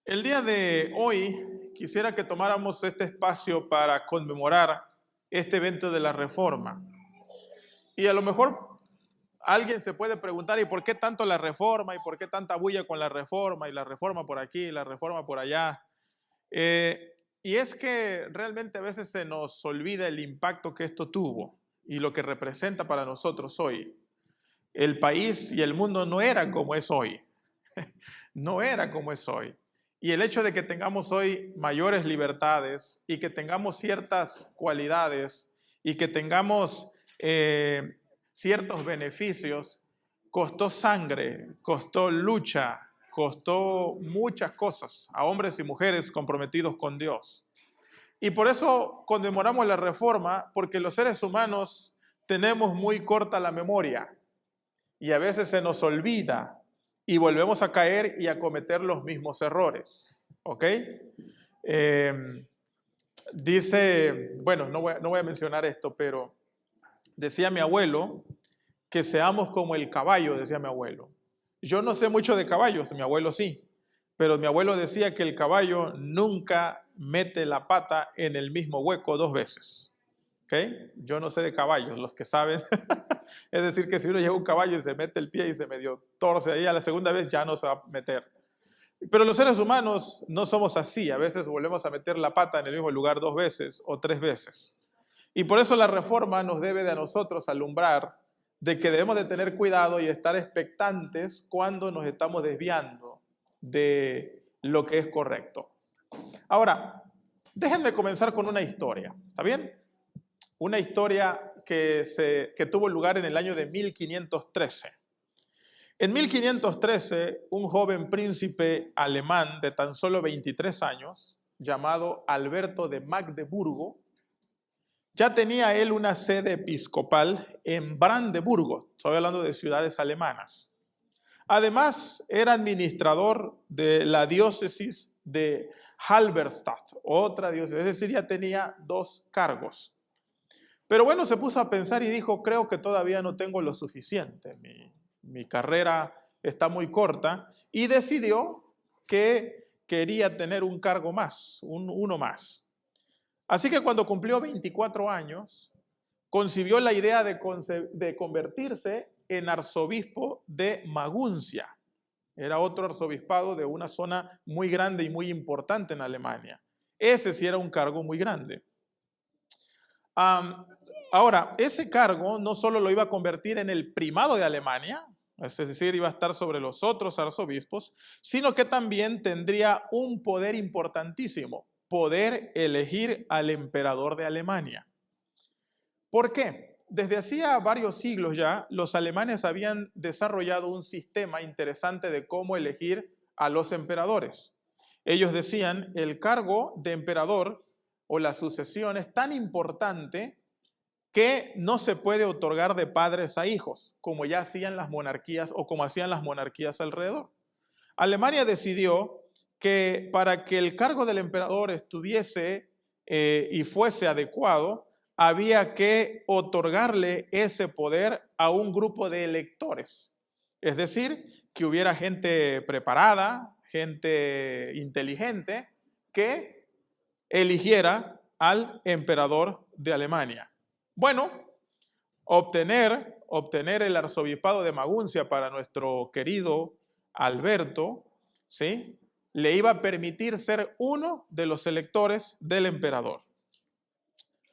El día de hoy quisiera que tomáramos este espacio para conmemorar este evento de la Reforma. Y a lo mejor alguien se puede preguntar, ¿y por qué tanto la Reforma? ¿Y por qué tanta bulla con la Reforma? Y la Reforma por aquí, y la Reforma por allá. Y es que realmente a veces se nos olvida el impacto que esto tuvo y lo que representa para nosotros hoy. El país y el mundo no era como es hoy. No era como es hoy. Y el hecho de que tengamos hoy mayores libertades y que tengamos ciertas cualidades y que tengamos ciertos beneficios, costó sangre, costó lucha, costó muchas cosas a hombres y mujeres comprometidos con Dios. Y por eso conmemoramos la Reforma, porque los seres humanos tenemos muy corta la memoria y a veces se nos olvida y volvemos a caer y a cometer los mismos errores. ¿Ok? Eh, bueno, no voy a mencionar esto, pero decía mi abuelo que seamos como el caballo, decía mi abuelo. Yo no sé mucho de caballos, mi abuelo sí, pero mi abuelo decía que el caballo nunca mete la pata en el mismo hueco dos veces. ¿Ok? Yo no sé de caballos, los que saben. Es decir, que si uno lleva un caballo y se mete el pie y se medio torce ahí, a la segunda vez ya no se va a meter. Pero los seres humanos no somos así. A veces volvemos a meter la pata en el mismo lugar dos veces o tres veces. Y por eso la reforma nos debe de a nosotros alumbrar de que debemos de tener cuidado y estar expectantes cuando nos estamos desviando de lo que es correcto. Ahora, déjenme comenzar con una historia, ¿está bien? Una historia que tuvo lugar en el año de 1513. En 1513, un joven príncipe alemán de tan solo 23 años, llamado Alberto de Magdeburgo, ya tenía él una sede episcopal en Brandeburgo, estoy hablando de ciudades alemanas. Además, era administrador de la diócesis de Halberstadt, otra diócesis, es decir, ya tenía dos cargos. Pero bueno, se puso a pensar y dijo, creo que todavía no tengo lo suficiente, mi carrera está muy corta, y decidió que quería tener un cargo más, uno más. Así que cuando cumplió 24 años, concibió la idea de convertirse en arzobispo de Maguncia. Era otro arzobispado de una zona muy grande y muy importante en Alemania. Ese sí era un cargo muy grande. Ahora, ese cargo no solo lo iba a convertir en el primado de Alemania, es decir, iba a estar sobre los otros arzobispos, sino que también tendría un poder importantísimo, poder elegir al emperador de Alemania. ¿Por qué? Desde hacía varios siglos ya, los alemanes habían desarrollado un sistema interesante de cómo elegir a los emperadores. Ellos decían, el cargo de emperador o la sucesión es tan importante que no se puede otorgar de padres a hijos, como ya hacían las monarquías o como hacían las monarquías alrededor. Alemania decidió que para que el cargo del emperador estuviese y fuese adecuado, había que otorgarle ese poder a un grupo de electores. Es decir, que hubiera gente preparada, gente inteligente, que eligiera al emperador de Alemania. Bueno, obtener el arzobispado de Maguncia para nuestro querido Alberto, ¿sí? Le iba a permitir ser uno de los electores del emperador.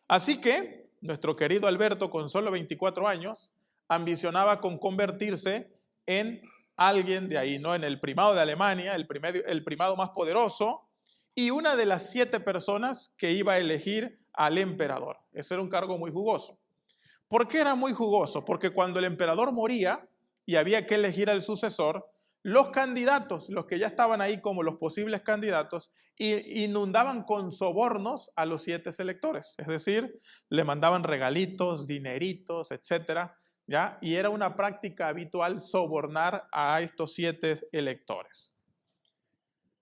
Así que nuestro querido Alberto, con solo 24 años, ambicionaba con convertirse en alguien de ahí, ¿no? En el primado de Alemania, el primado más poderoso, y una de las 7 personas que iba a elegir al emperador. Ese era un cargo muy jugoso. ¿Por qué era muy jugoso? Porque cuando el emperador moría y había que elegir al sucesor, los candidatos, los que ya estaban ahí como los posibles candidatos, inundaban con sobornos a los 7 electores. Es decir, le mandaban regalitos, dineritos, etcétera, ¿ya? Y era una práctica habitual sobornar a estos 7 electores.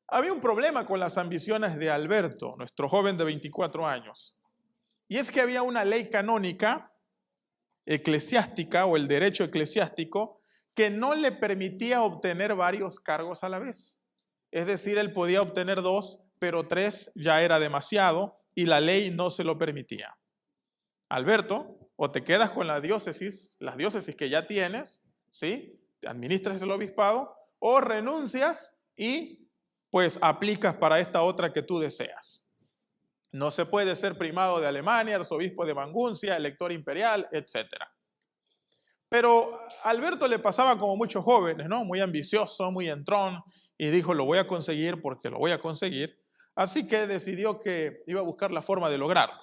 Había un problema con las ambiciones de Alberto, nuestro joven de 24 años. Y es que había una ley canónica eclesiástica o el derecho eclesiástico que no le permitía obtener varios cargos a la vez. Es decir, él podía obtener 2, pero 3 ya era demasiado y la ley no se lo permitía. Alberto, o te quedas con las diócesis que ya tienes, ¿sí? Te administras el obispado, o renuncias y pues aplicas para esta otra que tú deseas. No se puede ser primado de Alemania, arzobispo de Maguncia, elector imperial, etc. Pero a Alberto le pasaba como muchos jóvenes, ¿no? Muy ambicioso, muy entrón, y dijo, lo voy a conseguir porque lo voy a conseguir. Así que decidió que iba a buscar la forma de lograrlo.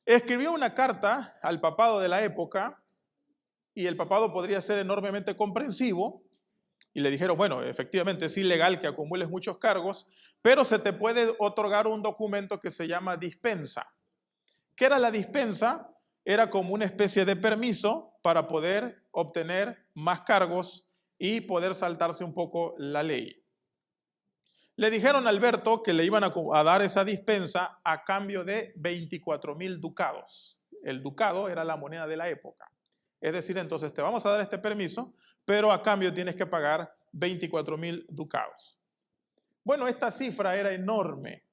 Escribió una carta al papado de la época, y el papado podría ser enormemente comprensivo, y le dijeron, bueno, efectivamente es ilegal que acumules muchos cargos, pero se te puede otorgar un documento que se llama dispensa. ¿Qué era la dispensa? Era como una especie de permiso para poder obtener más cargos y poder saltarse un poco la ley. Le dijeron a Alberto que le iban a dar esa dispensa a cambio de 24.000 ducados. El ducado era la moneda de la época. Es decir, entonces te vamos a dar este permiso, pero a cambio tienes que pagar 24.000 ducados. Bueno, esta cifra era enorme.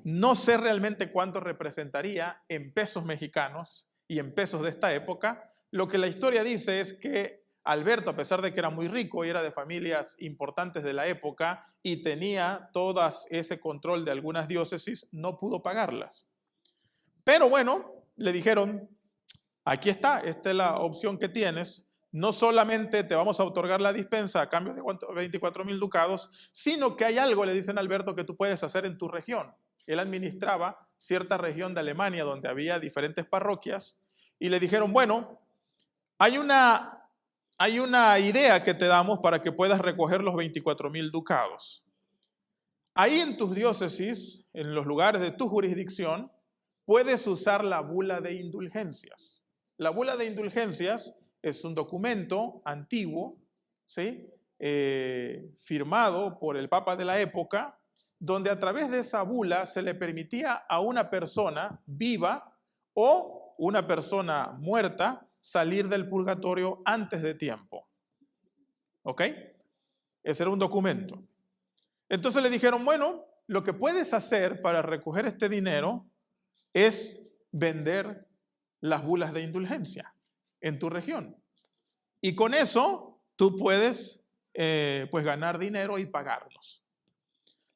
No sé realmente cuánto representaría en pesos mexicanos y en pesos de esta época. Lo que la historia dice es que Alberto, a pesar de que era muy rico y era de familias importantes de la época y tenía todo ese control de algunas diócesis, no pudo pagarlas. Pero bueno, le dijeron, aquí está, esta es la opción que tienes. No solamente te vamos a otorgar la dispensa a cambio de 24.000 ducados, sino que hay algo, le dicen a Alberto, que tú puedes hacer en tu región. Él administraba cierta región de Alemania donde había diferentes parroquias y le dijeron, bueno, hay una idea que te damos para que puedas recoger los 24.000 ducados. Ahí en tus diócesis, en los lugares de tu jurisdicción, puedes usar la bula de indulgencias. La bula de indulgencias es un documento antiguo, ¿sí? Firmado por el Papa de la época, donde a través de esa bula se le permitía a una persona viva o una persona muerta salir del purgatorio antes de tiempo. ¿Ok? Ese era un documento. Entonces le dijeron, bueno, lo que puedes hacer para recoger este dinero es vender las bulas de indulgencia en tu región. Y con eso tú puedes pues ganar dinero y pagarnos.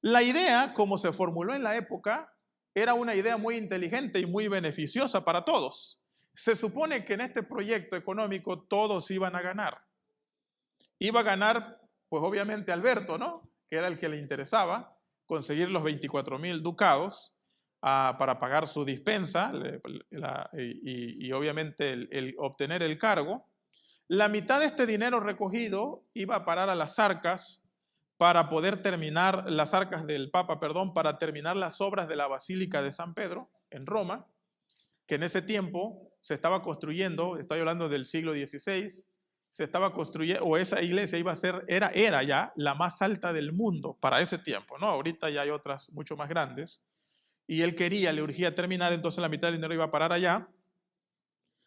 La idea, como se formuló en la época, era una idea muy inteligente y muy beneficiosa para todos. Se supone que en este proyecto económico todos iban a ganar. Iba a ganar, pues obviamente Alberto, ¿no? Que era el que le interesaba conseguir los 24.000 ducados para pagar su dispensa y obviamente el obtener el cargo. La mitad de este dinero recogido iba a parar a las arcas para poder terminar, las arcas del Papa, perdón, para terminar las obras de la Basílica de San Pedro en Roma, que en ese tiempo se estaba construyendo, estoy hablando del siglo XVI, se estaba construyendo, o esa iglesia iba a ser, era ya la más alta del mundo para ese tiempo, ¿no? Ahorita ya hay otras mucho más grandes, y él le urgía terminar, entonces la mitad del dinero iba a parar allá.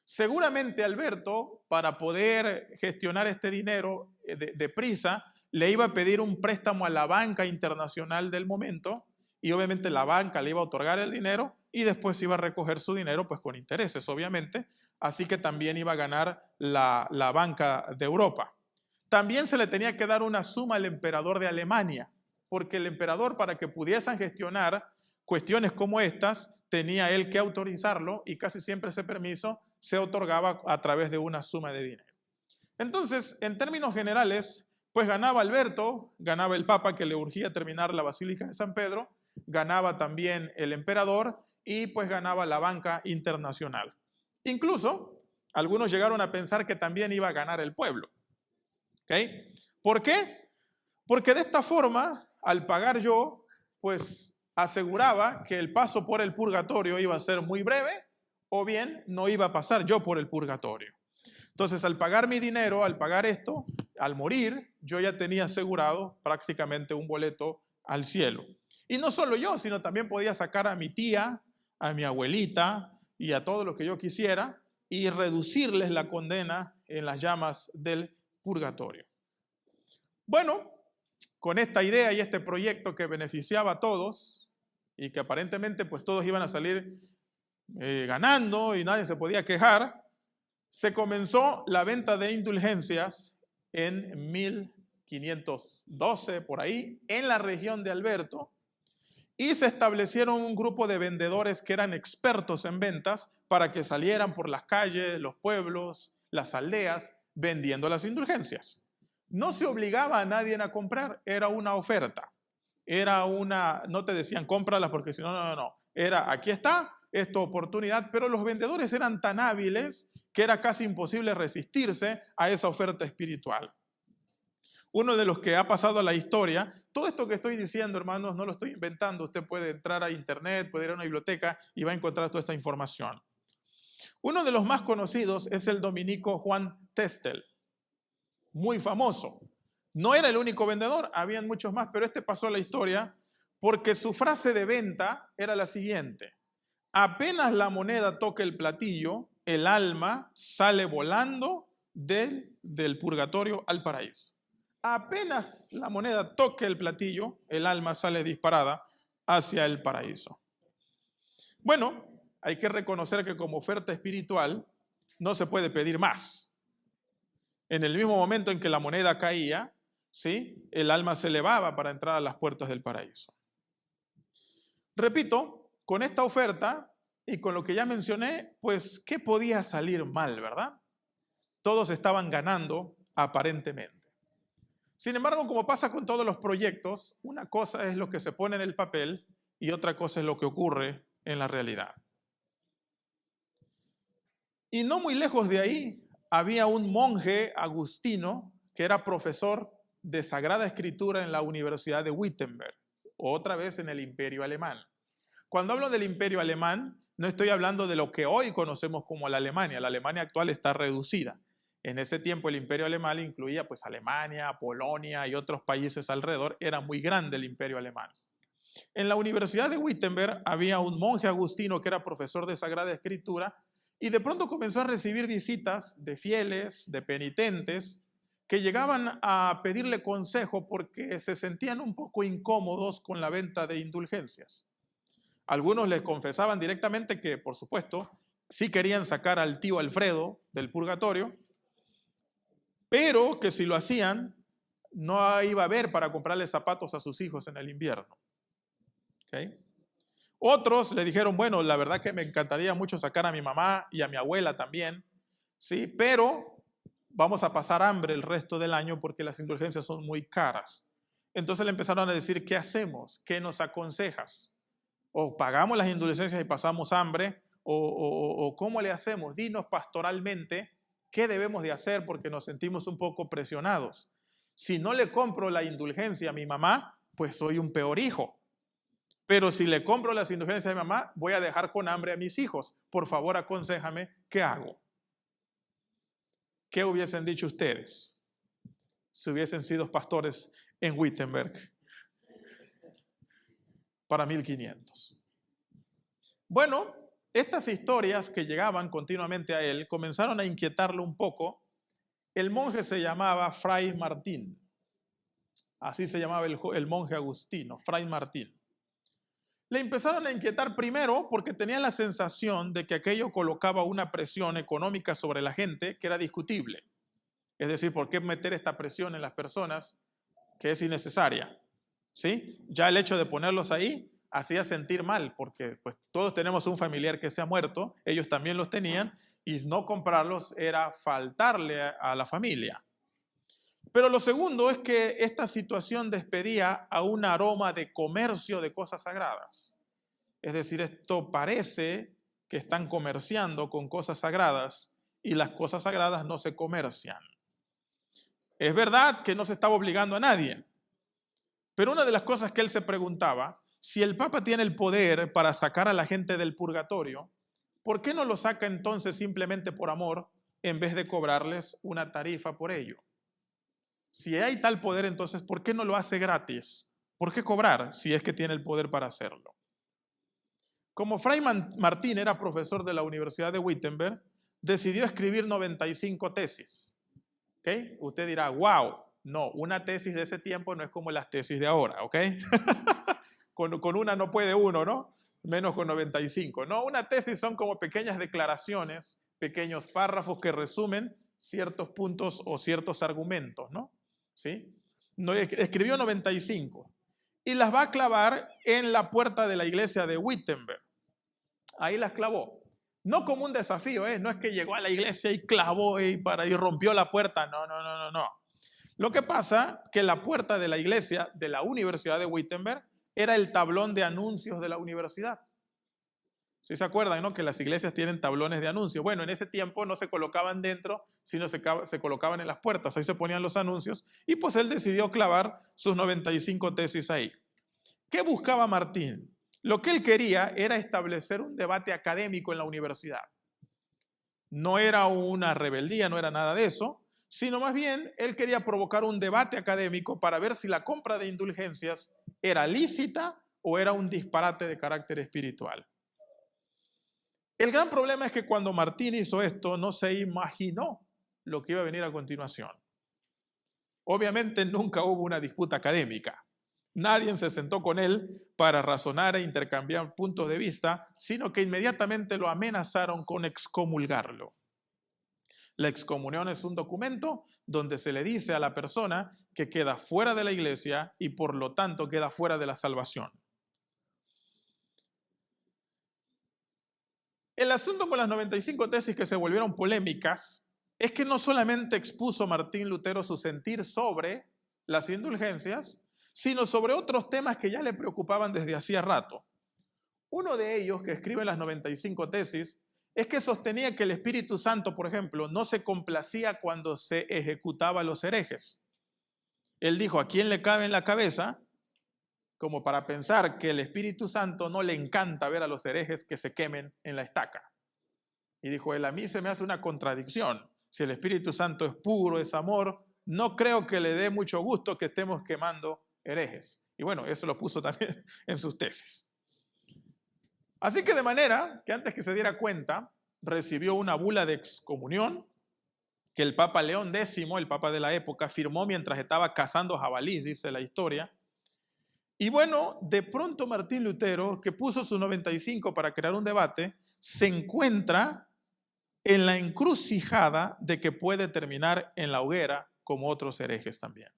Seguramente Alberto, para poder gestionar este dinero deprisa, le iba a pedir un préstamo a la banca internacional del momento y obviamente la banca le iba a otorgar el dinero y después iba a recoger su dinero pues con intereses, obviamente. Así que también iba a ganar la banca de Europa. También se le tenía que dar una suma al emperador de Alemania, porque el emperador, para que pudiesen gestionar cuestiones como estas, tenía él que autorizarlo y casi siempre ese permiso se otorgaba a través de una suma de dinero. Entonces, en términos generales, pues ganaba Alberto, ganaba el Papa que le urgía terminar la Basílica de San Pedro, ganaba también el emperador y pues ganaba la banca internacional. Incluso, algunos llegaron a pensar que también iba a ganar el pueblo. ¿Okay? ¿Por qué? Porque de esta forma, al pagar yo, pues aseguraba que el paso por el purgatorio iba a ser muy breve o bien no iba a pasar yo por el purgatorio. Entonces, al pagar mi dinero, al pagar esto, al morir, yo ya tenía asegurado prácticamente un boleto al cielo. Y no solo yo, sino también podía sacar a mi tía, a mi abuelita y a todo lo que yo quisiera y reducirles la condena en las llamas del purgatorio. Bueno, con esta idea y este proyecto que beneficiaba a todos y que aparentemente pues todos iban a salir ganando y nadie se podía quejar, se comenzó la venta de indulgencias en 1512, por ahí, en la región de Alberto, y se establecieron un grupo de vendedores que eran expertos en ventas para que salieran por las calles, los pueblos, las aldeas, vendiendo las indulgencias. No se obligaba a nadie a comprar, era una oferta. No te decían cómpralas porque si no, no. Era, aquí está, es tu oportunidad, pero los vendedores eran tan hábiles que era casi imposible resistirse a esa oferta espiritual. Uno de los que ha pasado a la historia, todo esto que estoy diciendo, hermanos, no lo estoy inventando, usted puede entrar a internet, puede ir a una biblioteca y va a encontrar toda esta información. Uno de los más conocidos es el dominico Juan Testel, muy famoso. No era el único vendedor, habían muchos más, pero este pasó a la historia porque su frase de venta era la siguiente: apenas la moneda toca el platillo, el alma sale volando del purgatorio al paraíso. Apenas la moneda toque el platillo, el alma sale disparada hacia el paraíso. Bueno, hay que reconocer que como oferta espiritual no se puede pedir más. En el mismo momento en que la moneda caía, ¿sí?, el alma se elevaba para entrar a las puertas del paraíso. Repito, con esta oferta y con lo que ya mencioné, pues, ¿qué podía salir mal, verdad? Todos estaban ganando aparentemente. Sin embargo, como pasa con todos los proyectos, una cosa es lo que se pone en el papel y otra cosa es lo que ocurre en la realidad. Y no muy lejos de ahí había un monje agustino que era profesor de Sagrada Escritura en la Universidad de Wittenberg, otra vez en el Imperio Alemán. Cuando hablo del Imperio Alemán, no estoy hablando de lo que hoy conocemos como la Alemania. La Alemania actual está reducida. En ese tiempo el Imperio Alemán incluía pues Alemania, Polonia y otros países alrededor. Era muy grande el Imperio Alemán. En la Universidad de Wittenberg había un monje agustino que era profesor de Sagrada Escritura y de pronto comenzó a recibir visitas de fieles, de penitentes, que llegaban a pedirle consejo porque se sentían un poco incómodos con la venta de indulgencias. Algunos les confesaban directamente que, por supuesto, sí querían sacar al tío Alfredo del purgatorio, pero que si lo hacían, no iba a haber para comprarle zapatos a sus hijos en el invierno. ¿Okay? Otros le dijeron, bueno, la verdad que me encantaría mucho sacar a mi mamá y a mi abuela también, ¿sí? Pero vamos a pasar hambre el resto del año porque las indulgencias son muy caras. Entonces le empezaron a decir, ¿qué hacemos? ¿Qué nos aconsejas? O pagamos las indulgencias y pasamos hambre, o ¿cómo le hacemos? Dinos pastoralmente qué debemos de hacer porque nos sentimos un poco presionados. Si no le compro la indulgencia a mi mamá, pues soy un peor hijo. Pero si le compro las indulgencias a mi mamá, voy a dejar con hambre a mis hijos. Por favor, aconséjame, ¿qué hago? ¿Qué hubiesen dicho ustedes si hubiesen sido pastores en Wittenberg para 1500? Bueno, estas historias que llegaban continuamente a él comenzaron a inquietarlo un poco. El monje se llamaba Fray Martín. Así se llamaba el monje agustino, Fray Martín. Le empezaron a inquietar primero porque tenían la sensación de que aquello colocaba una presión económica sobre la gente que era discutible. Es decir, ¿por qué meter esta presión en las personas que es innecesaria? ¿Sí? Ya el hecho de ponerlos ahí hacía sentir mal porque pues, todos tenemos un familiar que se ha muerto, ellos también los tenían, y no comprarlos era faltarle a la familia. Pero lo segundo es que esta situación despedía a un aroma de comercio de cosas sagradas. Es decir, esto parece que están comerciando con cosas sagradas y las cosas sagradas no se comercian. Es verdad que no se estaba obligando a nadie, pero una de las cosas que él se preguntaba, si el Papa tiene el poder para sacar a la gente del purgatorio, ¿por qué no lo saca entonces simplemente por amor en vez de cobrarles una tarifa por ello? Si hay tal poder, entonces, ¿por qué no lo hace gratis? ¿Por qué cobrar si es que tiene el poder para hacerlo? Como Fray Martín era profesor de la Universidad de Wittenberg, decidió escribir 95 tesis. ¿Okay? Usted dirá, wow, No, una tesis de ese tiempo no es como las tesis de ahora, ¿ok? Con una no puede uno, ¿no? Menos con 95. No, una tesis son como pequeñas declaraciones, pequeños párrafos que resumen ciertos puntos o ciertos argumentos, ¿no? ¿Sí? No, escribió 95 y las va a clavar en la puerta de la iglesia de Wittenberg. Ahí las clavó. No como un desafío, ¿eh? No es que llegó a la iglesia y clavó y rompió la puerta. No. Lo que pasa que la puerta de la iglesia de la Universidad de Wittenberg era el tablón de anuncios de la universidad. ¿Sí se acuerdan, no? Que las iglesias tienen tablones de anuncios. Bueno, en ese tiempo no se colocaban dentro, sino se colocaban en las puertas. Ahí se ponían los anuncios y pues él decidió clavar sus 95 tesis ahí. ¿Qué buscaba Martín? Lo que él quería era establecer un debate académico en la universidad. No era una rebeldía, no era nada de eso, sino más bien él quería provocar un debate académico para ver si la compra de indulgencias era lícita o era un disparate de carácter espiritual. El gran problema es que cuando Martín hizo esto no se imaginó lo que iba a venir a continuación. Obviamente nunca hubo una disputa académica. Nadie se sentó con él para razonar e intercambiar puntos de vista, sino que inmediatamente lo amenazaron con excomulgarlo. La excomunión es un documento donde se le dice a la persona que queda fuera de la iglesia y por lo tanto queda fuera de la salvación. El asunto con las 95 tesis que se volvieron polémicas es que no solamente expuso Martín Lutero su sentir sobre las indulgencias, sino sobre otros temas que ya le preocupaban desde hacía rato. Uno de ellos, que escribe las 95 tesis, es que sostenía que el Espíritu Santo, por ejemplo, no se complacía cuando se ejecutaba a los herejes. Él dijo, ¿a quién le cabe en la cabeza como para pensar que el Espíritu Santo no le encanta ver a los herejes que se quemen en la estaca? Y dijo él, a mí se me hace una contradicción. Si el Espíritu Santo es puro, es amor, no creo que le dé mucho gusto que estemos quemando herejes. Y bueno, eso lo puso también en sus tesis. Así que de manera que antes que se diera cuenta, recibió una bula de excomunión que el Papa León X, el Papa de la época, firmó mientras estaba cazando jabalís, dice la historia. Y bueno, de pronto Martín Lutero, que puso sus 95 para crear un debate, se encuentra en la encrucijada de que puede terminar en la hoguera como otros herejes también.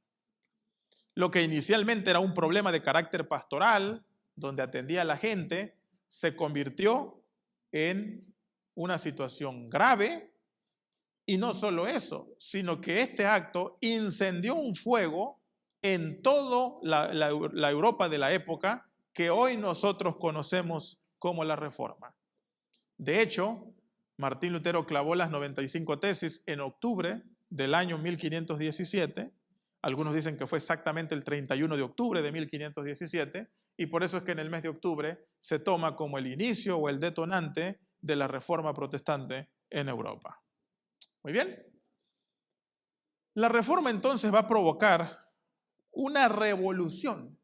Lo que inicialmente era un problema de carácter pastoral, donde atendía a la gente, se convirtió en una situación grave, y no solo eso, sino que este acto incendió un fuego en toda la Europa de la época que hoy nosotros conocemos como la Reforma. De hecho, Martín Lutero clavó las 95 tesis en octubre del año 1517. Algunos dicen que fue exactamente el 31 de octubre de 1517, y por eso es que en el mes de octubre se toma como el inicio o el detonante de la Reforma protestante en Europa. Muy bien. La Reforma entonces va a provocar una revolución,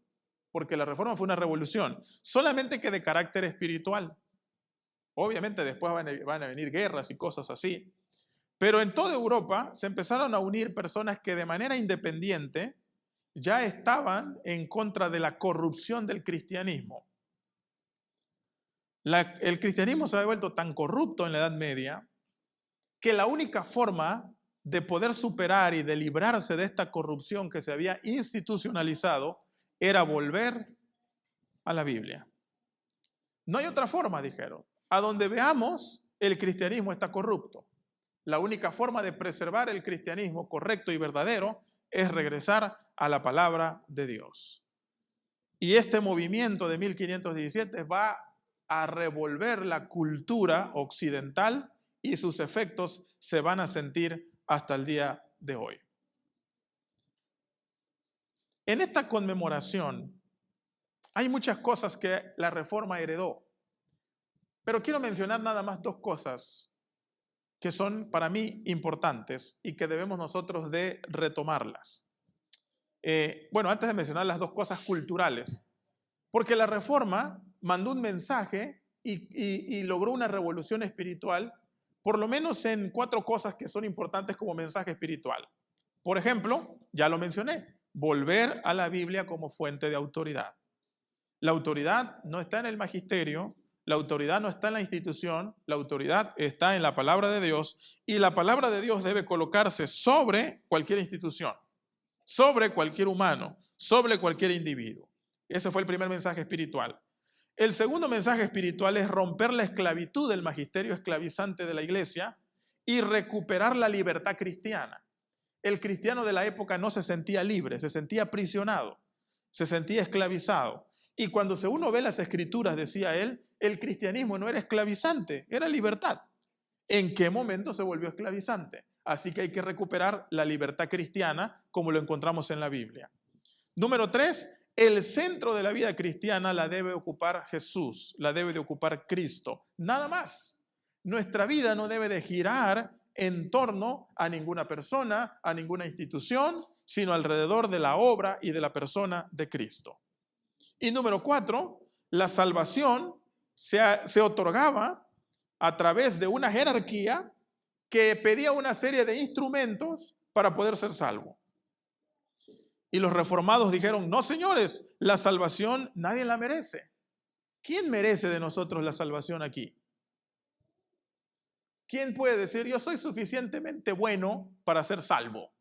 porque la Reforma fue una revolución, solamente que de carácter espiritual. Obviamente después van a venir guerras y cosas así, pero en toda Europa se empezaron a unir personas que de manera independiente ya estaban en contra de la corrupción del cristianismo. El cristianismo se había vuelto tan corrupto en la Edad Media que la única forma de poder superar y de librarse de esta corrupción que se había institucionalizado era volver a la Biblia. No hay otra forma, dijeron. A donde veamos, el cristianismo está corrupto. La única forma de preservar el cristianismo correcto y verdadero es regresar a la palabra de Dios. Y este movimiento de 1517 va a revolver la cultura occidental y sus efectos se van a sentir hasta el día de hoy. En esta conmemoración hay muchas cosas que la Reforma heredó, pero quiero mencionar nada más dos cosas que son para mí importantes y que debemos nosotros de retomarlas. Bueno, antes de mencionar las dos cosas culturales, porque la Reforma mandó un mensaje y logró una revolución espiritual, por lo menos en 4 cosas que son importantes como mensaje espiritual. Por ejemplo, ya lo mencioné, volver a la Biblia como fuente de autoridad. La autoridad no está en el magisterio, la autoridad no está en la institución, la autoridad está en la palabra de Dios y la palabra de Dios debe colocarse sobre cualquier institución, sobre cualquier humano, sobre cualquier individuo. Ese fue el primer mensaje espiritual. El segundo mensaje espiritual es romper la esclavitud del magisterio esclavizante de la iglesia y recuperar la libertad cristiana. El cristiano de la época no se sentía libre, se sentía aprisionado, se sentía esclavizado. Y cuando uno ve las escrituras, decía él, el cristianismo no era esclavizante, era libertad. ¿En qué momento se volvió esclavizante? Así que hay que recuperar la libertad cristiana como lo encontramos en la Biblia. Número 3, el centro de la vida cristiana la debe ocupar Jesús, la debe de ocupar Cristo. Nada más. Nuestra vida no debe de girar en torno a ninguna persona, a ninguna institución, sino alrededor de la obra y de la persona de Cristo. Y número 4, la salvación se otorgaba a través de una jerarquía que pedía una serie de instrumentos para poder ser salvo. Y los reformados dijeron, no señores, la salvación nadie la merece. ¿Quién merece de nosotros la salvación aquí? ¿Quién puede decir, yo soy suficientemente bueno para ser salvo?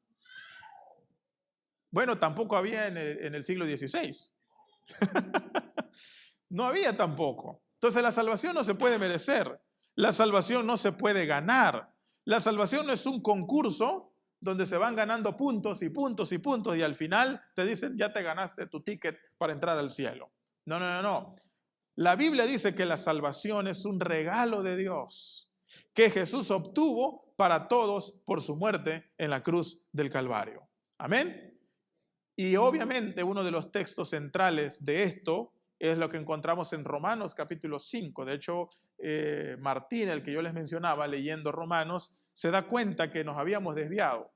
Bueno, tampoco había en el siglo XVI. No había tampoco. Entonces la salvación no se puede merecer. La salvación no se puede ganar. La salvación no es un concurso donde se van ganando puntos y puntos y puntos y al final te dicen, ya te ganaste tu ticket para entrar al cielo. No, no, no, no. La Biblia dice que la salvación es un regalo de Dios que Jesús obtuvo para todos por su muerte en la cruz del Calvario. Amén. Y obviamente uno de los textos centrales de esto es lo que encontramos en Romanos capítulo 5. De hecho, Martín, el que yo les mencionaba, leyendo Romanos, se da cuenta que nos habíamos desviado.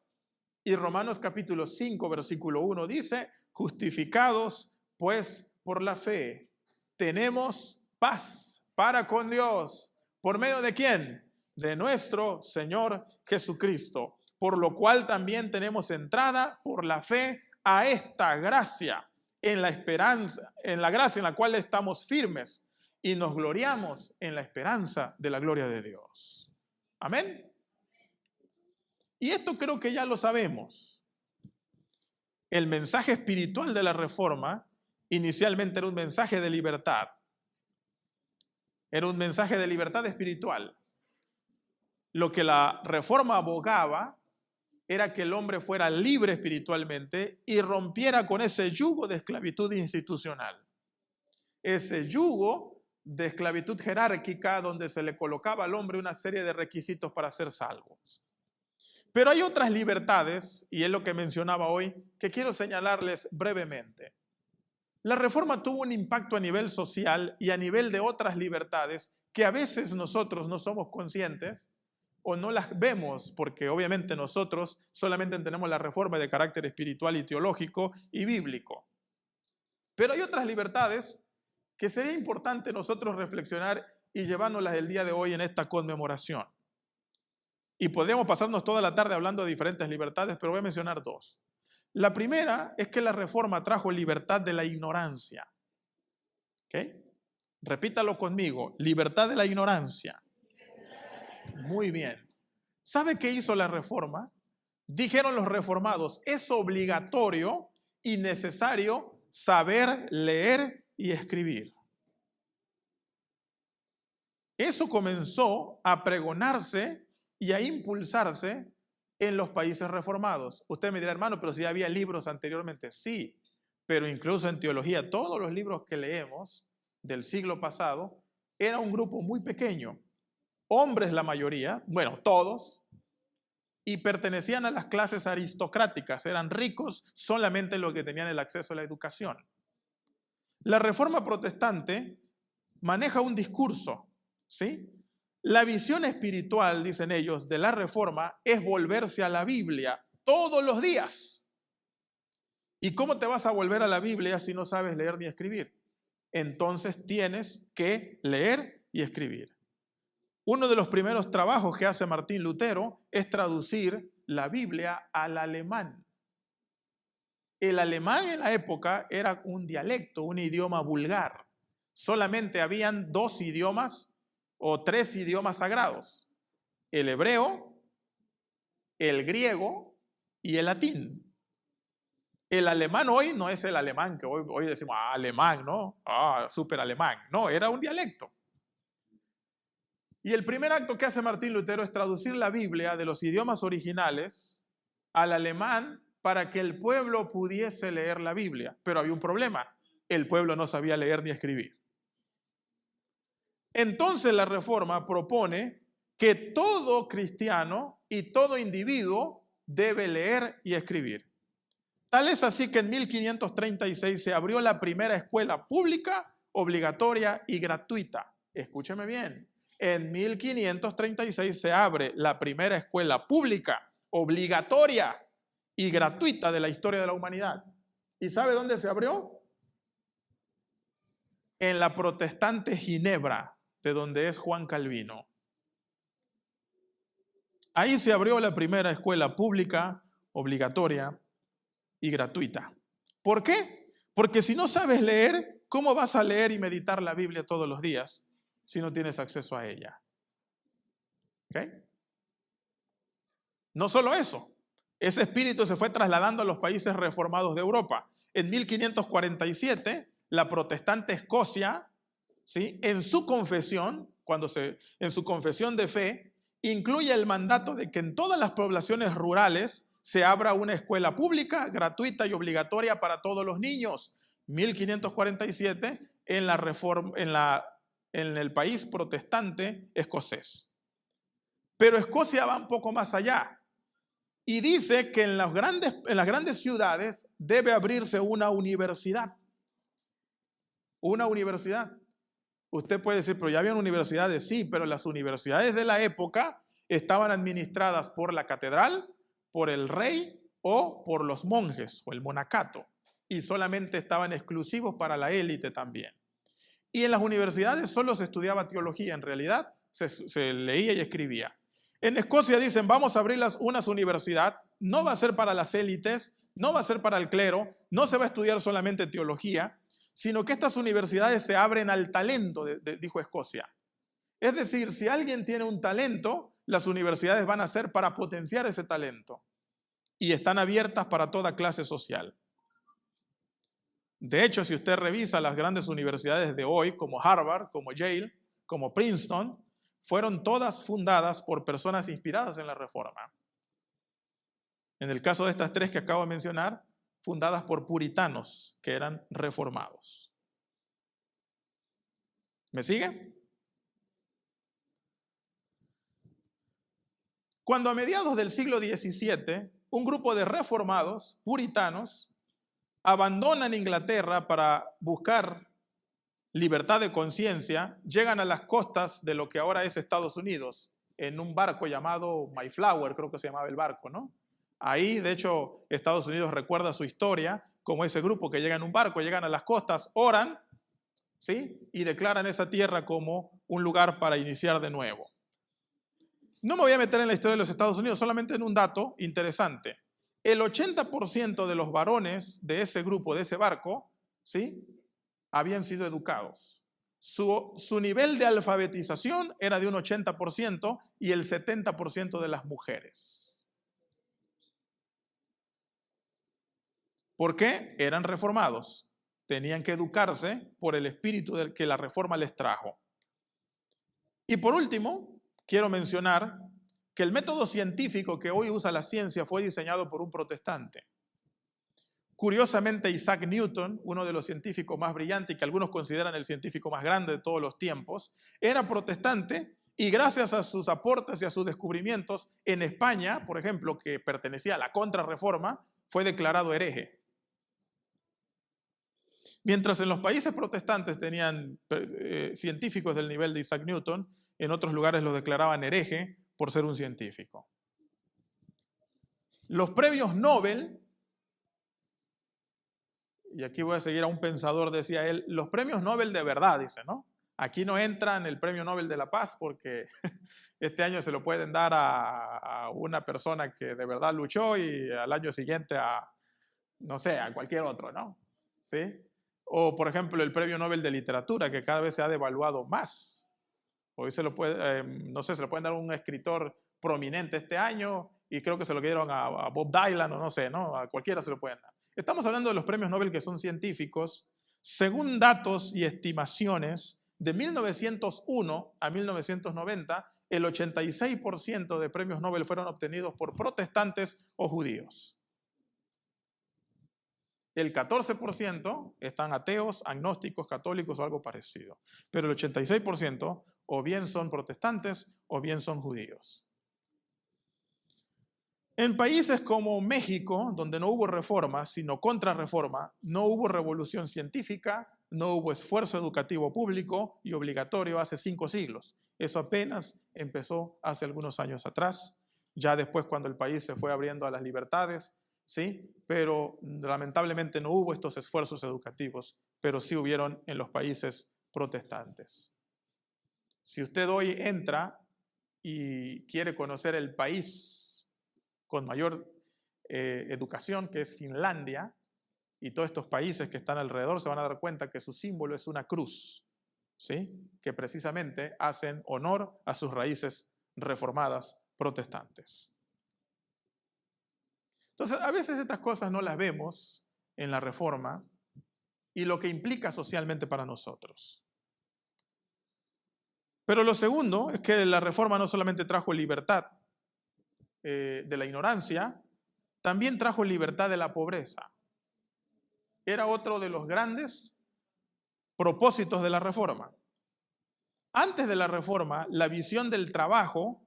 Y Romanos capítulo 5, versículo 1 dice, justificados pues por la fe, tenemos paz para con Dios. ¿Por medio de quién? De nuestro Señor Jesucristo. Por lo cual también tenemos entrada por la fe a esta gracia, en la esperanza, en la gracia en la cual estamos firmes y nos gloriamos en la esperanza de la gloria de Dios. Amén. Y esto creo que ya lo sabemos. El mensaje espiritual de la Reforma inicialmente era un mensaje de libertad. Era un mensaje de libertad espiritual. Lo que la Reforma abogaba era que el hombre fuera libre espiritualmente y rompiera con ese yugo de esclavitud institucional. Ese yugo de esclavitud jerárquica donde se le colocaba al hombre una serie de requisitos para ser salvos. Pero hay otras libertades, y es lo que mencionaba hoy, que quiero señalarles brevemente. La Reforma tuvo un impacto a nivel social y a nivel de otras libertades que a veces nosotros no somos conscientes o no las vemos, porque obviamente nosotros solamente tenemos la Reforma de carácter espiritual y teológico y bíblico. Pero hay otras libertades que sería importante nosotros reflexionar y llevárnoslas el día de hoy en esta conmemoración. Y podríamos pasarnos toda la tarde hablando de diferentes libertades, pero voy a mencionar dos. La primera es que la Reforma trajo libertad de la ignorancia. ¿Ok? Repítalo conmigo, libertad de la ignorancia. Muy bien. ¿Sabe qué hizo la Reforma? Dijeron los reformados, es obligatorio y necesario saber leer y escribir. Eso comenzó a pregonarse y a impulsarse en los países reformados. Usted me dirá, hermano, pero si había libros anteriormente. Sí, pero incluso en teología, todos los libros que leemos del siglo pasado, era un grupo muy pequeño. Hombres la mayoría, bueno, todos, y pertenecían a las clases aristocráticas, eran ricos solamente los que tenían el acceso a la educación. La Reforma Protestante maneja un discurso, ¿sí? La visión espiritual, dicen ellos, de la Reforma es volverse a la Biblia todos los días. ¿Y cómo te vas a volver a la Biblia si no sabes leer ni escribir? Entonces tienes que leer y escribir. Uno de los primeros trabajos que hace Martín Lutero es traducir la Biblia al alemán. El alemán en la época era un dialecto, un idioma vulgar. Solamente habían 2 idiomas o 3 idiomas sagrados: el hebreo, el griego y el latín. El alemán hoy no es el alemán que hoy decimos, alemán, ¿no? Súper alemán. No, era un dialecto. Y el primer acto que hace Martín Lutero es traducir la Biblia de los idiomas originales al alemán para que el pueblo pudiese leer la Biblia. Pero había un problema: el pueblo no sabía leer ni escribir. Entonces la Reforma propone que todo cristiano y todo individuo debe leer y escribir. Tal es así que en 1536 se abrió la primera escuela pública, obligatoria y gratuita. Escúcheme bien. En 1536 se abre la primera escuela pública, obligatoria y gratuita de la historia de la humanidad. ¿Y sabe dónde se abrió? En la protestante Ginebra, de donde es Juan Calvino. Ahí se abrió la primera escuela pública, obligatoria y gratuita. ¿Por qué? Porque si no sabes leer, ¿cómo vas a leer y meditar la Biblia todos los días si no tienes acceso a ella? ¿Ok? No solo eso, ese espíritu se fue trasladando a los países reformados de Europa. En 1547, la protestante Escocia, ¿sí?, en su confesión, en su confesión de fe, incluye el mandato de que en todas las poblaciones rurales se abra una escuela pública, gratuita y obligatoria para todos los niños. 1547 en el país protestante escocés. Pero Escocia va un poco más allá y dice que en las grandes ciudades debe abrirse una universidad. Una universidad. Usted puede decir, pero ya habían universidades. Sí, pero las universidades de la época estaban administradas por la catedral, por el rey o por los monjes o el monacato, y solamente estaban exclusivos para la élite también. Y en las universidades solo se estudiaba teología, en realidad se leía y escribía. En Escocia dicen, vamos a abrir una universidad, no va a ser para las élites, no va a ser para el clero, no se va a estudiar solamente teología, sino que estas universidades se abren al talento, dijo Escocia. Es decir, si alguien tiene un talento, las universidades van a ser para potenciar ese talento y están abiertas para toda clase social. De hecho, si usted revisa las grandes universidades de hoy, como Harvard, como Yale, como Princeton, fueron todas fundadas por personas inspiradas en la Reforma. En el caso de estas 3 que acabo de mencionar, fundadas por puritanos que eran reformados. ¿Me sigue? Cuando a mediados del siglo XVII, un grupo de reformados, puritanos, abandonan Inglaterra para buscar libertad de conciencia, llegan a las costas de lo que ahora es Estados Unidos, en un barco llamado Mayflower, creo que se llamaba el barco, ¿no? Ahí, de hecho, Estados Unidos recuerda su historia como ese grupo que llega en un barco, llegan a las costas, oran, ¿sí?, y declaran esa tierra como un lugar para iniciar de nuevo. No me voy a meter en la historia de los Estados Unidos, solamente en un dato interesante. El 80% de los varones de ese grupo, de ese barco, ¿sí?, habían sido educados. Su nivel de alfabetización era de un 80% y el 70% de las mujeres. ¿Por qué? Eran reformados. Tenían que educarse por el espíritu del que la reforma les trajo. Y por último, quiero mencionar que el método científico que hoy usa la ciencia fue diseñado por un protestante. Curiosamente, Isaac Newton, uno de los científicos más brillantes y que algunos consideran el científico más grande de todos los tiempos, era protestante y gracias a sus aportes y a sus descubrimientos, en España, por ejemplo, que pertenecía a la Contrarreforma, fue declarado hereje. Mientras en los países protestantes tenían científicos del nivel de Isaac Newton, en otros lugares lo declaraban hereje por ser un científico. Los premios Nobel, y aquí voy a seguir a un pensador, decía él, los premios Nobel de verdad, dice, ¿no? Aquí no entra en el Premio Nobel de la Paz porque este año se lo pueden dar a una persona que de verdad luchó y al año siguiente no sé, a cualquier otro, ¿no? ¿Sí? O, por ejemplo, el Premio Nobel de Literatura, que cada vez se ha devaluado más. Hoy se lo puede, no sé, se lo pueden dar a un escritor prominente este año y creo que se lo dieron a Bob Dylan o no sé, ¿no? A cualquiera se lo pueden dar. Estamos hablando de los premios Nobel que son científicos. Según datos y estimaciones, de 1901 a 1990, el 86% de premios Nobel fueron obtenidos por protestantes o judíos. El 14% están ateos, agnósticos, católicos o algo parecido. Pero el 86% o bien son protestantes o bien son judíos. En países como México, donde no hubo reforma, sino contrarreforma, no hubo revolución científica, no hubo esfuerzo educativo público y obligatorio hace 5 siglos. Eso apenas empezó hace algunos años atrás, ya después cuando el país se fue abriendo a las libertades, ¿sí? Pero lamentablemente no hubo estos esfuerzos educativos, pero sí hubieron en los países protestantes. Si usted hoy entra y quiere conocer el país con mayor educación, que es Finlandia, y todos estos países que están alrededor se van a dar cuenta que su símbolo es una cruz, ¿sí? Que precisamente hacen honor a sus raíces reformadas protestantes. Entonces, a veces estas cosas no las vemos en la Reforma y lo que implica socialmente para nosotros. Pero lo segundo es que la Reforma no solamente trajo libertad de la ignorancia, también trajo libertad de la pobreza. Era otro de los grandes propósitos de la Reforma. Antes de la Reforma, la visión del trabajo,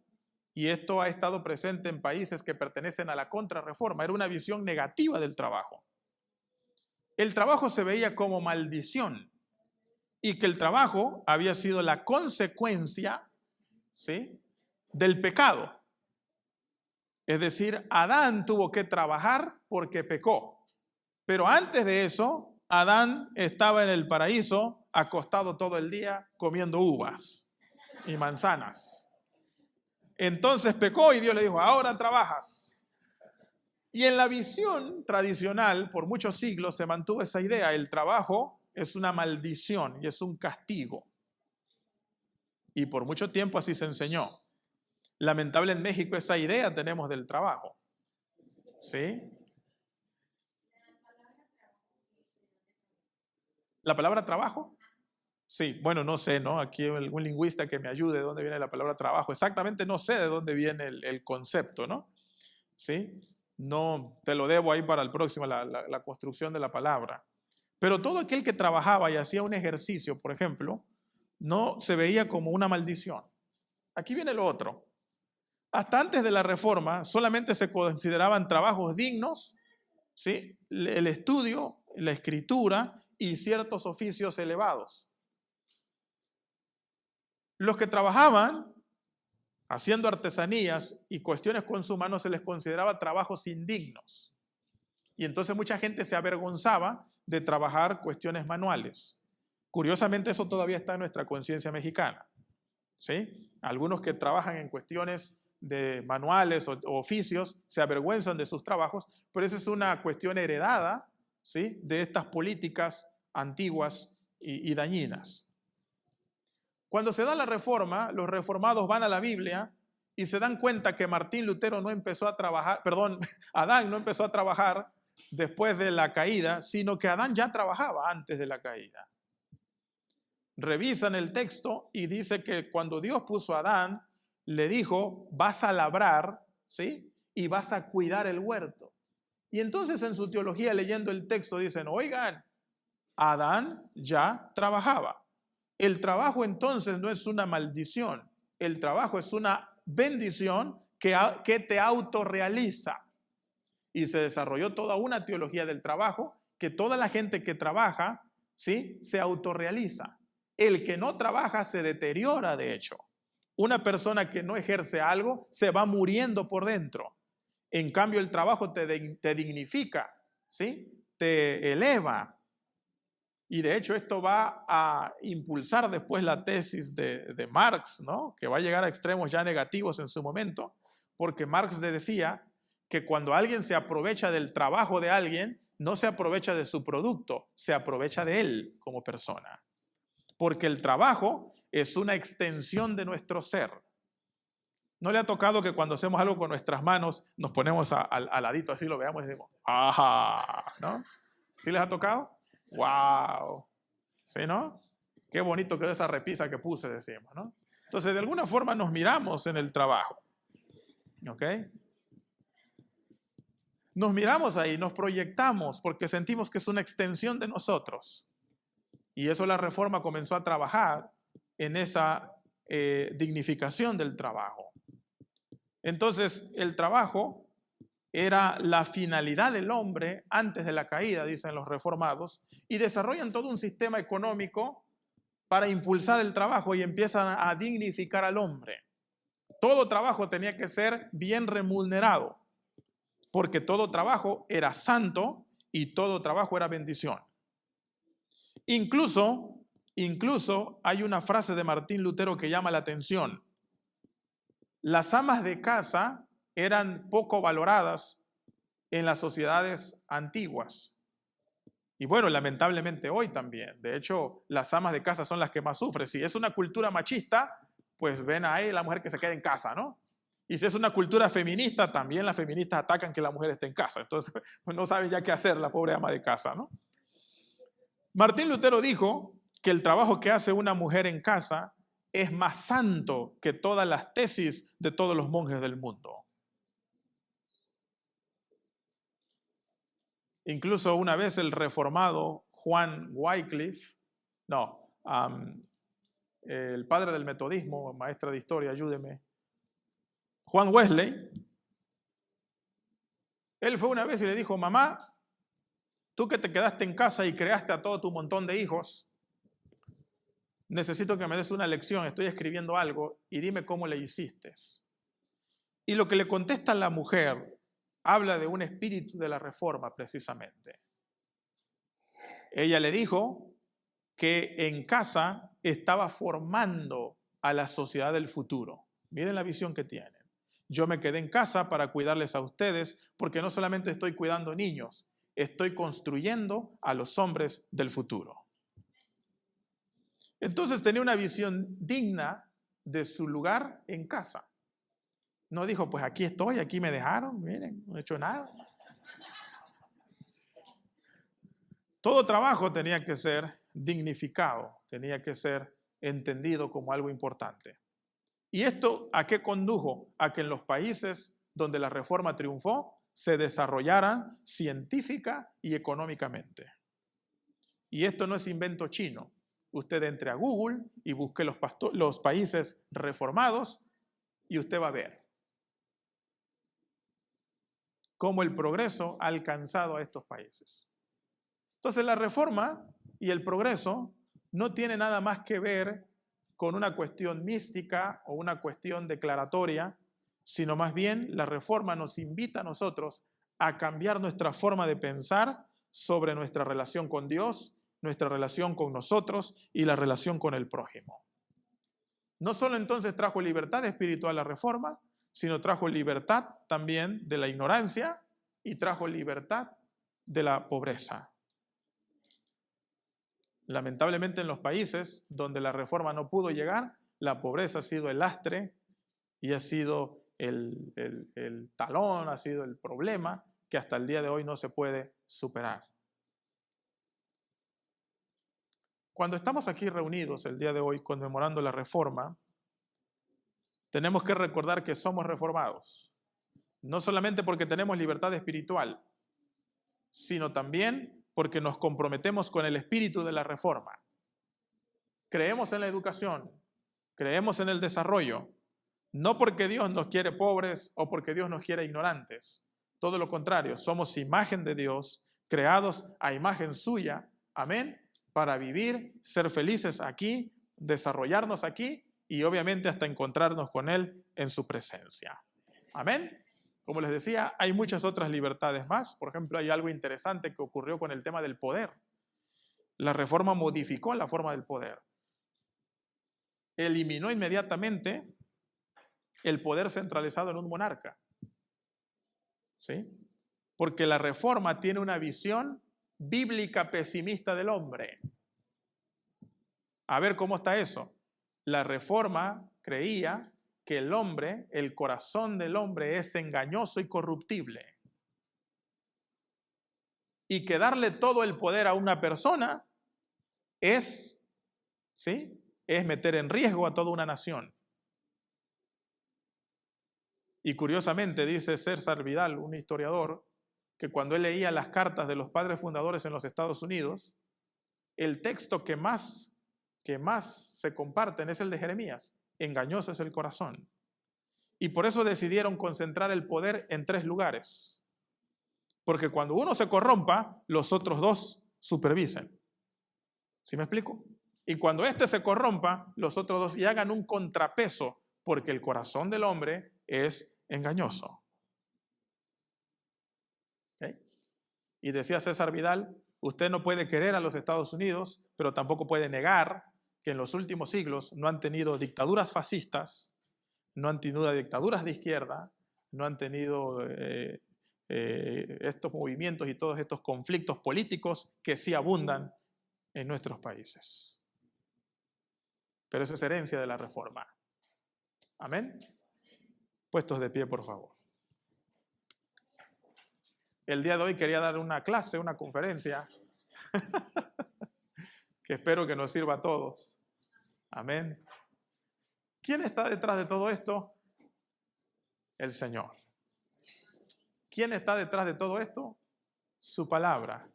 y esto ha estado presente en países que pertenecen a la contrarreforma, era una visión negativa del trabajo. El trabajo se veía como maldición y que el trabajo había sido la consecuencia, ¿sí?, del pecado. Es decir, Adán tuvo que trabajar porque pecó. Pero antes de eso, Adán estaba en el paraíso acostado todo el día comiendo uvas y manzanas. Entonces pecó y Dios le dijo, ahora trabajas. Y en la visión tradicional, por muchos siglos, se mantuvo esa idea. El trabajo es una maldición y es un castigo. Y por mucho tiempo así se enseñó. Lamentable en México esa idea tenemos del trabajo. ¿Sí? ¿La palabra trabajo? Sí, bueno, no sé, ¿no? Aquí algún lingüista que me ayude de dónde viene la palabra trabajo. Exactamente no sé de dónde viene el concepto, ¿no? ¿Sí? No, te lo debo ahí para el próximo, la construcción de la palabra. Pero todo aquel que trabajaba y hacía un ejercicio, por ejemplo, no se veía como una maldición. Aquí viene lo otro. Hasta antes de la Reforma solamente se consideraban trabajos dignos, ¿sí?, el estudio, la escritura y ciertos oficios elevados. Los que trabajaban haciendo artesanías y cuestiones con su mano se les consideraba trabajos indignos. Y entonces mucha gente se avergonzaba de trabajar cuestiones manuales. Curiosamente eso todavía está en nuestra conciencia mexicana, ¿sí? Algunos que trabajan en cuestiones de manuales o oficios se avergüenzan de sus trabajos, pero esa es una cuestión heredada, ¿sí?, de estas políticas antiguas y dañinas. Cuando se da la Reforma, los reformados van a la Biblia y se dan cuenta que Martín Lutero no empezó a trabajar, Adán no empezó a trabajar después de la caída, sino que Adán ya trabajaba antes de la caída. Revisan el texto y dice que cuando Dios puso a Adán, le dijo, vas a labrar, ¿sí?, y vas a cuidar el huerto. Y entonces en su teología, leyendo el texto, dicen, oigan, Adán ya trabajaba. El trabajo entonces no es una maldición, el trabajo es una bendición que te autorrealiza. Y se desarrolló toda una teología del trabajo, que toda la gente que trabaja, ¿sí?, se autorrealiza. El que no trabaja se deteriora, de hecho. Una persona que no ejerce algo se va muriendo por dentro. En cambio, el trabajo te dignifica, ¿sí?, te eleva. Y de hecho esto va a impulsar después la tesis de Marx, ¿no? Que va a llegar a extremos ya negativos en su momento, porque Marx decía que cuando alguien se aprovecha del trabajo de alguien, no se aprovecha de su producto, se aprovecha de él como persona. Porque el trabajo es una extensión de nuestro ser. ¿No le ha tocado que cuando hacemos algo con nuestras manos nos ponemos al ladito así, lo veamos y decimos, ¡ajá! ¿No? ¿Sí les ha tocado? ¡Wow! ¿Sí, no? Qué bonito quedó esa repisa que puse, decimos, ¿no? Entonces, de alguna forma nos miramos en el trabajo. ¿Ok? Nos miramos ahí, nos proyectamos porque sentimos que es una extensión de nosotros. Y eso la Reforma comenzó a trabajar en esa dignificación del trabajo. Entonces, el trabajo era la finalidad del hombre antes de la caída, dicen los reformados, y desarrollan todo un sistema económico para impulsar el trabajo y empiezan a dignificar al hombre. Todo trabajo tenía que ser bien remunerado, porque todo trabajo era santo y todo trabajo era bendición. Incluso hay una frase de Martín Lutero que llama la atención. Las amas de casa eran poco valoradas en las sociedades antiguas. Y bueno, lamentablemente hoy también. De hecho, las amas de casa son las que más sufren. Si es una cultura machista, pues ven ahí la mujer que se queda en casa, ¿no? Y si es una cultura feminista, también las feministas atacan que la mujer esté en casa. Entonces, pues no saben ya qué hacer la pobre ama de casa, ¿no? Martín Lutero dijo que el trabajo que hace una mujer en casa es más santo que todas las tesis de todos los monjes del mundo. Incluso una vez el reformado Juan Wycliffe, el padre del metodismo, maestra de historia, ayúdeme, Juan Wesley, él fue una vez y le dijo, mamá, tú que te quedaste en casa y creaste a todo tu montón de hijos, necesito que me des una lección, estoy escribiendo algo y dime cómo le hiciste. Y lo que le contesta la mujer habla de un espíritu de la Reforma precisamente. Ella le dijo que en casa estaba formando a la sociedad del futuro. Miren la visión que tienen. Yo me quedé en casa para cuidarles a ustedes porque no solamente estoy cuidando niños, estoy construyendo a los hombres del futuro. Entonces tenía una visión digna de su lugar en casa. No dijo, pues aquí estoy, aquí me dejaron, miren, no he hecho nada. Todo trabajo tenía que ser dignificado, tenía que ser entendido como algo importante. ¿Y esto a qué condujo? A que en los países donde la Reforma triunfó se desarrollaran científica y económicamente. Y esto no es invento chino. Usted entre a Google y busque los países reformados y usted va a ver cómo el progreso ha alcanzado a estos países. Entonces la reforma y el progreso no tiene nada más que ver con una cuestión mística o una cuestión declaratoria, sino más bien la reforma nos invita a nosotros a cambiar nuestra forma de pensar sobre nuestra relación con Dios, nuestra relación con nosotros y la relación con el prójimo. No solo entonces trajo libertad espiritual la reforma, sino trajo libertad también de la ignorancia y trajo libertad de la pobreza. Lamentablemente en los países donde la reforma no pudo llegar, la pobreza ha sido el lastre y ha sido el talón, ha sido el problema que hasta el día de hoy no se puede superar. Cuando estamos aquí reunidos el día de hoy conmemorando la reforma, tenemos que recordar que somos reformados, no solamente porque tenemos libertad espiritual, sino también porque nos comprometemos con el espíritu de la reforma. Creemos en la educación, creemos en el desarrollo, no porque Dios nos quiere pobres o porque Dios nos quiere ignorantes. Todo lo contrario, somos imagen de Dios, creados a imagen suya, amén, para vivir, ser felices aquí, desarrollarnos aquí y obviamente hasta encontrarnos con Él en su presencia. Amén. Como les decía, hay muchas otras libertades más. Por ejemplo, hay algo interesante que ocurrió con el tema del poder. La reforma modificó la forma del poder. Eliminó inmediatamente el poder centralizado en un monarca. ¿Sí? Porque la reforma tiene una visión bíblica pesimista del hombre. A ver cómo está eso. La reforma creía que el hombre, el corazón del hombre es engañoso y corruptible. Y que darle todo el poder a una persona es, ¿sí?, es meter en riesgo a toda una nación. Y curiosamente dice César Vidal, un historiador, que cuando él leía las cartas de los padres fundadores en los Estados Unidos, el texto que más se comparten es el de Jeremías. Engañoso es el corazón. Y por eso decidieron concentrar el poder en 3 lugares. Porque cuando uno se corrompa, los otros 2 supervisen. ¿Sí me explico? Y cuando este se corrompa, los otros 2 y hagan un contrapeso, porque el corazón del hombre es engañoso. ¿Okay? Y decía César Vidal, usted no puede querer a los Estados Unidos, pero tampoco puede negar que en los últimos siglos no han tenido dictaduras fascistas, no han tenido dictaduras de izquierda, no han tenido estos movimientos y todos estos conflictos políticos que sí abundan en nuestros países. Pero eso es herencia de la reforma. Amén. Puestos de pie, por favor. El día de hoy quería dar una clase, una conferencia, que espero que nos sirva a todos. Amén. ¿Quién está detrás de todo esto? El Señor. ¿Quién está detrás de todo esto? Su palabra.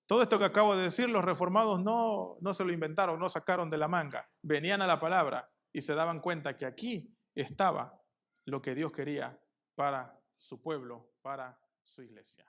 Todo esto que acabo de decir, los reformados no se lo inventaron, no sacaron de la manga. Venían a la palabra y se daban cuenta que aquí estaba lo que Dios quería para su pueblo, para su iglesia.